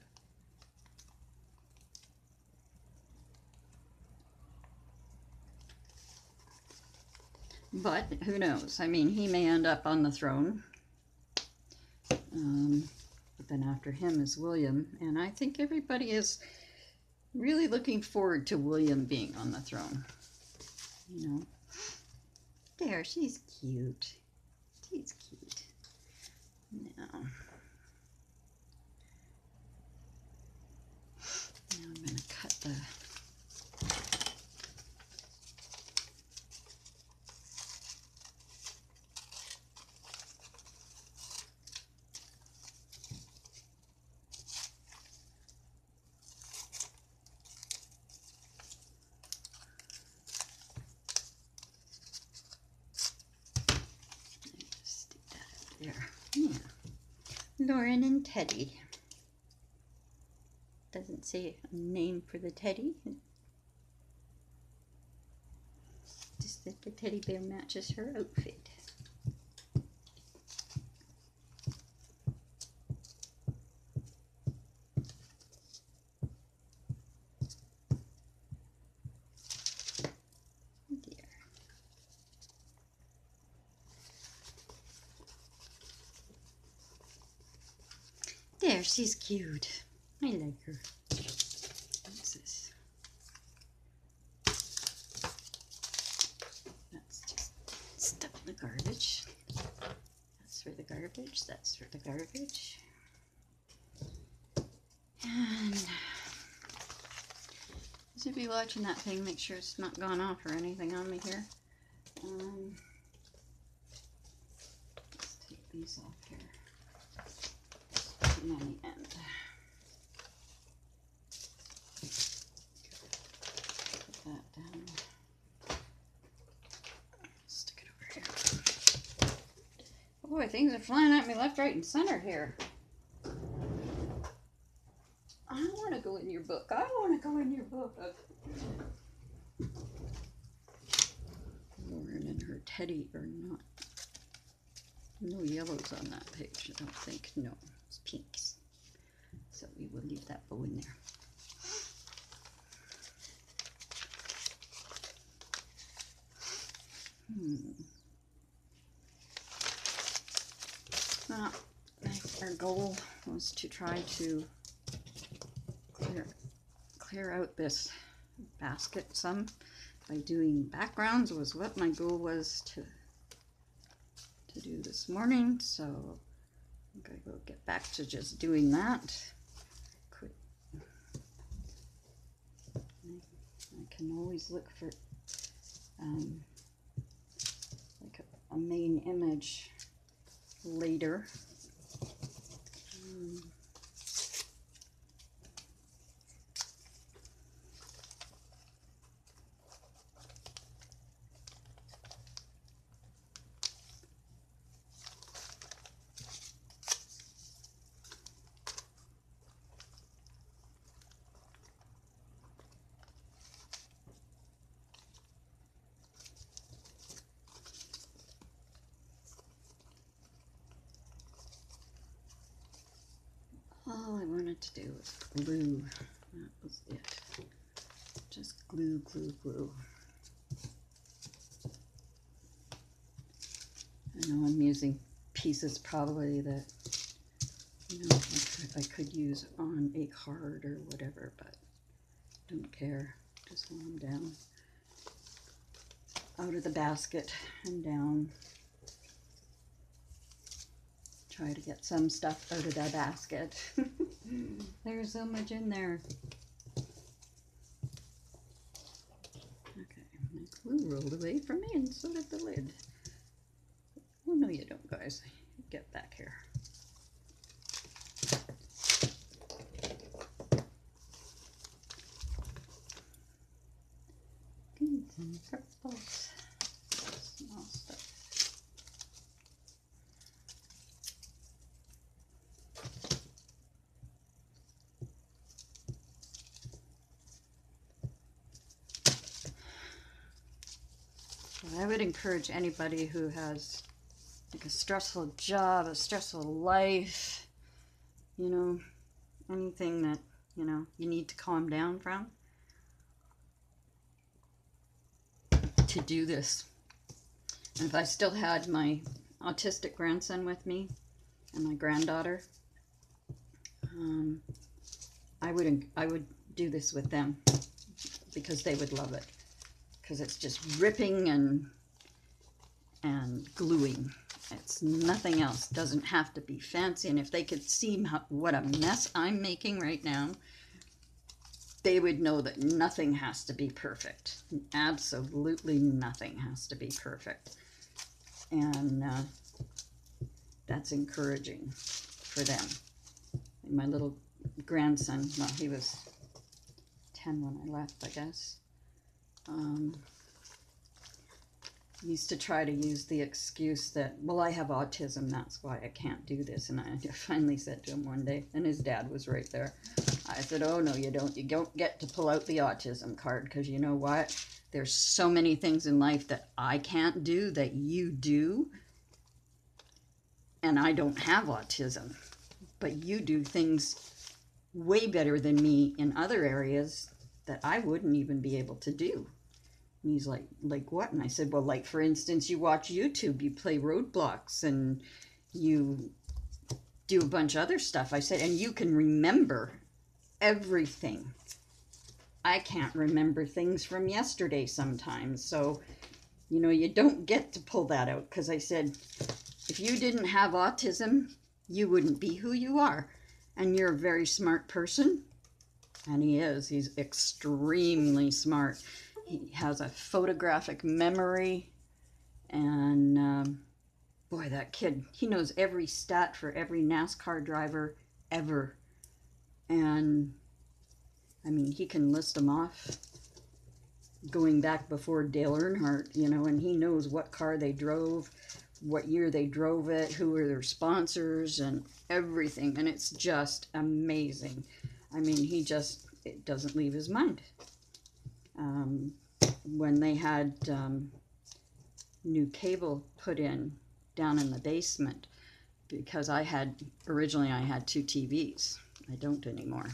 But who knows? I mean, he may end up on the throne. But then after him is William, and I think everybody is really looking forward to William being on the throne. You know, there, she's cute. She's cute. Now I'm going to cut the... there. Yeah. Lauren and Teddy. Doesn't say a name for the teddy. Just that the teddy bear matches her outfit. There, she's cute. I like her. What's this? That's just stuff in the garbage. That's for the garbage. That's for the garbage. And as you be watching that thing, make sure it's not gone off or anything on me here. Let's take these off here. And on the end. Put that down. Stick it over here. Boy, things are flying at me left, right, and center here. I want to go in your book. I want to go in your book. Lauren and her teddy are not. No yellows on that page, I don't think. No. Pinks. So we will leave that bow in there. Now, our goal was to try to clear out this basket some by doing backgrounds was what my goal was to do this morning. So I'm going to go get back to just doing that. I can always look for like a main image later. All I wanted to do was glue. That was it. Just glue, glue, glue. I know I'm using pieces probably that, you know, I could use on a card or whatever, but don't care. Just want them down. Out of the basket and down. Try to get some stuff out of that basket. There's so much in there. Okay, my glue rolled away from me and so did the lid. Oh no you don't, guys. Get back here. Greens and purples. Small stuff. I would encourage anybody who has like a stressful job, a stressful life, you know, anything that, you know, you need to calm down from, to do this. And if I still had my autistic grandson with me and my granddaughter, I would do this with them because they would love it. Because it's just ripping and gluing. It's nothing else. Doesn't have to be fancy. And if they could see what a mess I'm making right now, they would know that nothing has to be perfect. Absolutely nothing has to be perfect. And that's encouraging for them. And my little grandson, well, he was 10 when I left, I guess. used to try to use the excuse that, well, I have autism, that's why I can't do this. And I finally said to him one day, and his dad was right there, I said, oh, no, you don't. You don't get to pull out the autism card, because you know what? There's so many things in life that I can't do that you do, and I don't have autism. But you do things way better than me in other areas that I wouldn't even be able to do. And he's like what? And I said, well, like, for instance, you watch YouTube, you play Roadblocks, and you do a bunch of other stuff. I said, and you can remember everything. I can't remember things from yesterday sometimes. So, you know, you don't get to pull that out, because I said, if you didn't have autism, you wouldn't be who you are. And you're a very smart person. And he is. He's extremely smart. He has a photographic memory. And boy, that kid, he knows every stat for every NASCAR driver ever. And I mean, he can list them off going back before Dale Earnhardt, you know, and he knows what car they drove, what year they drove it, who were their sponsors, and everything. And it's just amazing. I mean, it doesn't leave his mind. When they had new cable put in down in the basement, because originally I had 2 TVs. I don't anymore.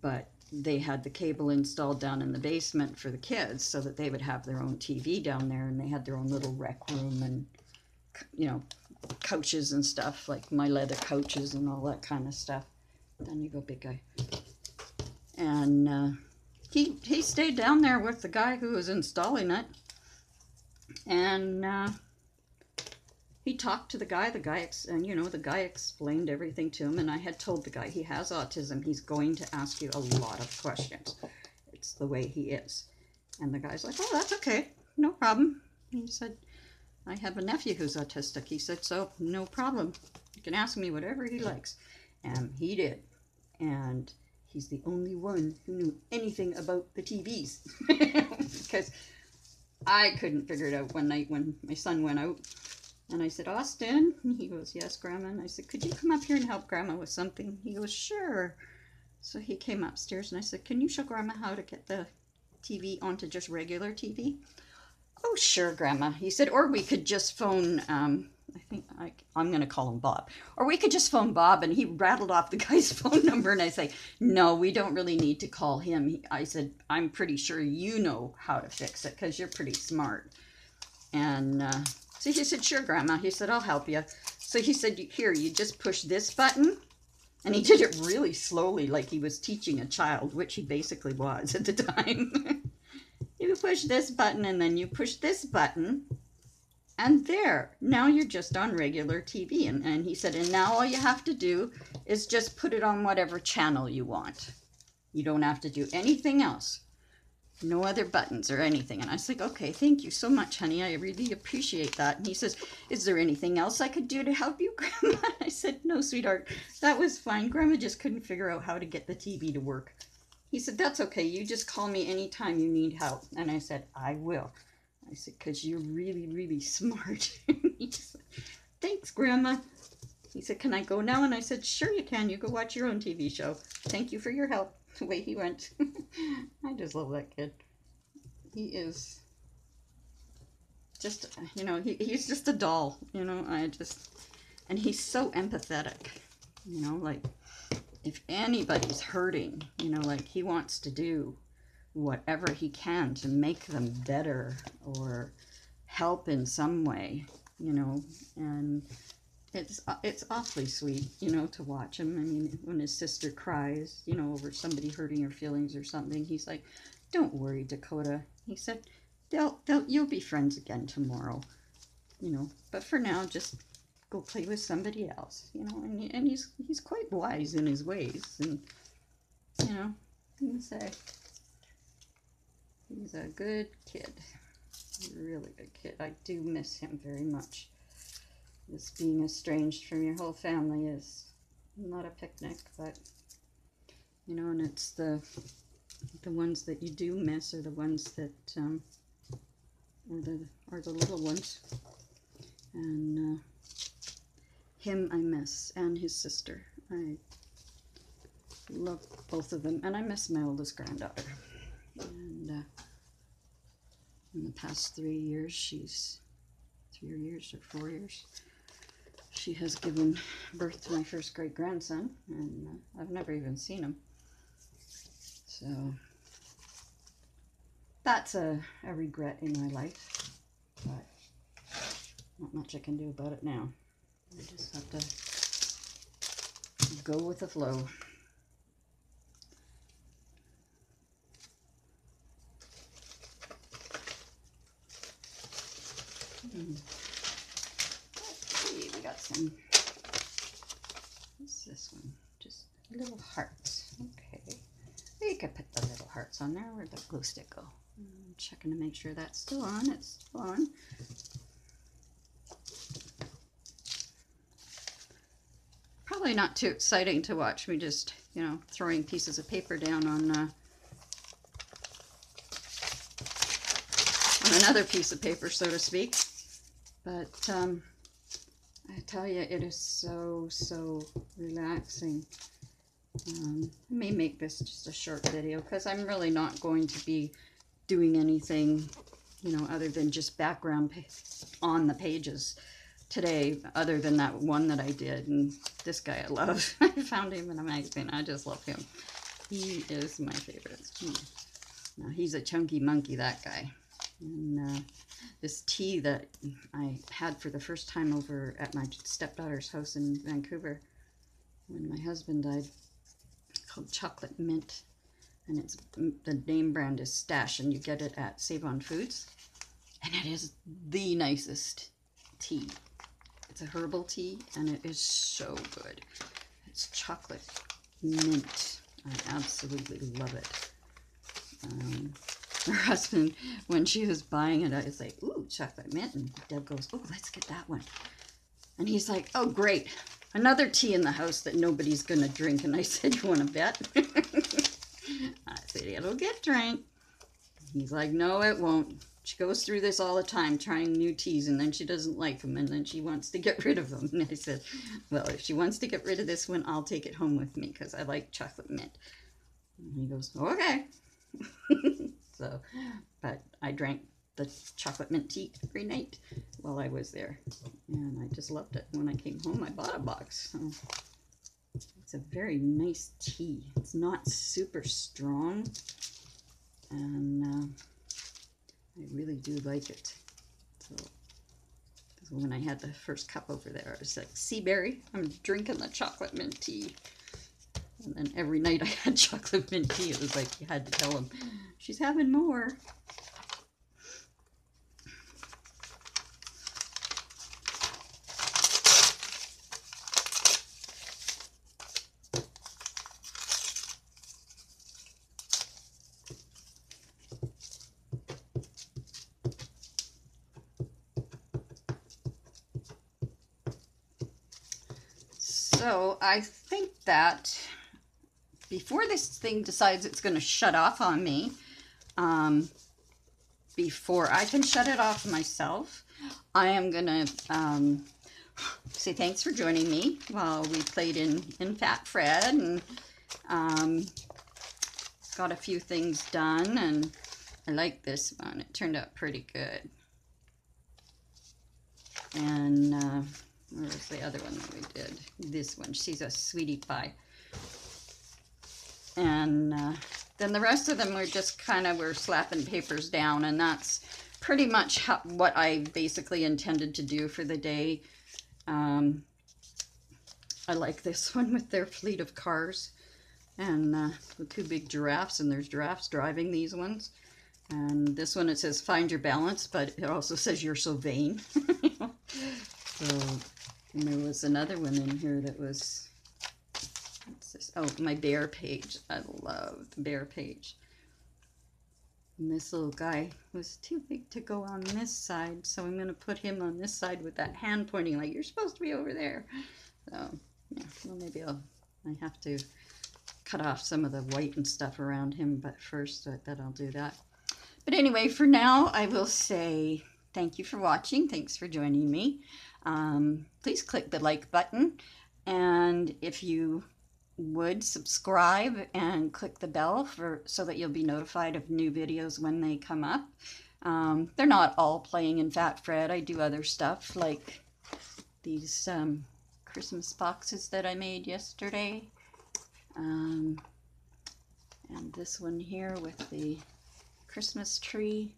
But they had the cable installed down in the basement for the kids so that they would have their own TV down there, and they had their own little rec room and, you know, couches and stuff, like my leather couches and all that kind of stuff. Down you go, big guy. And he stayed down there with the guy who was installing it, and he talked to the guy. The guy explained everything to him, and I had told the guy he has autism. He's going to ask you a lot of questions. It's the way he is. And the guy's like, oh, that's okay, no problem. He said, I have a nephew who's autistic. He said, so no problem. You can ask me whatever he likes. And he did. And he's the only one who knew anything about the TVs. Because I couldn't figure it out one night when my son went out. And I said, Austin? And he goes, yes, Grandma. And I said, could you come up here and help Grandma with something? He goes, sure. So he came upstairs, and I said, can you show Grandma how to get the TV onto just regular TV? Oh, sure, Grandma. He said, or we could just phone, I'm going to call him Bob. Or we could just phone Bob. And he rattled off the guy's phone number. And I say, no, we don't really need to call him. I said, I'm pretty sure you know how to fix it, because you're pretty smart. And so he said, sure, Grandma. He said, I'll help you. So he said, here, you just push this button. And he did it really slowly, like he was teaching a child, which he basically was at the time. You push this button, and then you push this button. And there, now you're just on regular TV. And he said, and now all you have to do is just put it on whatever channel you want. You don't have to do anything else. No other buttons or anything. And I was like, okay, thank you so much, honey. I really appreciate that. And he says, is there anything else I could do to help you, Grandma? I said, no, sweetheart, that was fine. Grandma just couldn't figure out how to get the TV to work. He said, that's okay. You just call me anytime you need help. And I said, I will. I said, because you're really, really smart. He said, thanks, Grandma. He said, can I go now? And I said, sure you can. You go watch your own TV show. Thank you for your help. The way he went. I just love that kid. He is just, you know, he's just a doll, you know. And he's so empathetic, you know, like if anybody's hurting, you know, like he wants to do whatever he can to make them better or help in some way, you know. And it's awfully sweet, you know, to watch him. I mean, when his sister cries, you know, over somebody hurting her feelings or something, he's like, don't worry, Dakota. He said, you'll be friends again tomorrow, you know, but for now, just go play with somebody else, you know. And he's quite wise in his ways, and, you know, I can say he's a good kid, a really good kid. I do miss him very much. This being estranged from your whole family is not a picnic, but, you know, and it's the ones that you do miss are the ones that or the little ones. And him I miss, and his sister. I love both of them, and I miss my oldest granddaughter. And in the past 3 years, 3 years or 4 years, she has given birth to my first great grandson, and I've never even seen him. So that's a regret in my life, but not much I can do about it now. I just have to go with the flow. Let's see, we got some, what's this one? Just little hearts. Okay. You could put the little hearts on there. Where'd the glue stick go? I'm checking to make sure that's still on. It's still on. Probably not too exciting to watch me just, you know, throwing pieces of paper down on another piece of paper, so to speak. But I tell you, it is so relaxing. I may make this just a short video because I'm really not going to be doing anything, you know, other than just background on the pages today, other than that one that I did. And this guy I love. I found him in a magazine. I just love him. He is my favorite. Now, he's a chunky monkey, that guy. And this tea that I had for the first time over at my stepdaughter's house in Vancouver when my husband died, called Chocolate Mint, and it's, the name brand is Stash, and you get it at Save On Foods, and it is the nicest tea. It's a herbal tea, and it is so good. It's chocolate mint. I absolutely love it. Her husband, when she was buying it, I was like, ooh, chocolate mint. And Deb goes, oh, let's get that one. And he's like, oh, great. Another tea in the house that nobody's going to drink. And I said, you want to bet? I said, it'll get drank. He's like, no, it won't. She goes through this all the time, trying new teas, and then she doesn't like them, and then she wants to get rid of them. And I said, well, if she wants to get rid of this one, I'll take it home with me, because I like chocolate mint. And he goes, okay. So, but I drank the chocolate mint tea every night while I was there, and I just loved it. When I came home, I bought a box. So it's a very nice tea. It's not super strong, and I really do like it. So when I had the first cup over there, I was like, see, Barry, I'm drinking the chocolate mint tea. And then every night I had chocolate mint tea. It was like you had to tell him, she's having more. So I think that before this thing decides it's going to shut off on me, before I can shut it off myself, I am going to say thanks for joining me while we played in Fat Fred, and got a few things done, and I like this one. It turned out pretty good. And where was the other one that we did? This one. She's a sweetie pie. And then the rest of them were just kind of, we're slapping papers down, and that's pretty much what I basically intended to do for the day. I like this one with their fleet of cars, and the two big giraffes, and there's giraffes driving these ones. And this one, it says find your balance, but it also says you're so vain. So, and there was another one in here that was, what's this? Oh, my bear page. I love the bear page. And this little guy was too big to go on this side, so I'm going to put him on this side with that hand pointing like, you're supposed to be over there. So, yeah, well, maybe I have to cut off some of the white and stuff around him, but first I bet I'll do that. But anyway, for now, I will say thank you for watching. Thanks for joining me. Please click the like button, and if you would subscribe and click the bell so that you'll be notified of new videos when they come up. They're not all playing in Fat Fred. I do other stuff like these Christmas boxes that I made yesterday. And this one here with the Christmas tree.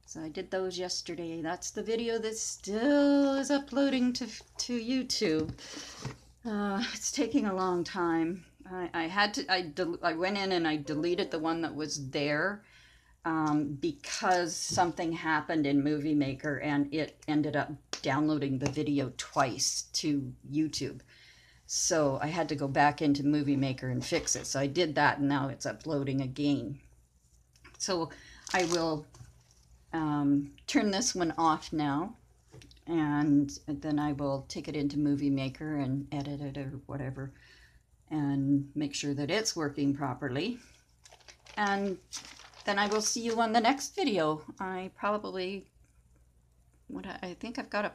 So I did those yesterday. That's the video that still is uploading to YouTube. It's taking a long time. I went in and I deleted the one that was there because something happened in Movie Maker and it ended up downloading the video twice to YouTube. So I had to go back into Movie Maker and fix it. So I did that, and now it's uploading again. So I will turn this one off now, and then I will take it into Movie Maker and edit it or whatever and make sure that it's working properly. And then I will see you on the next video. I think I've got a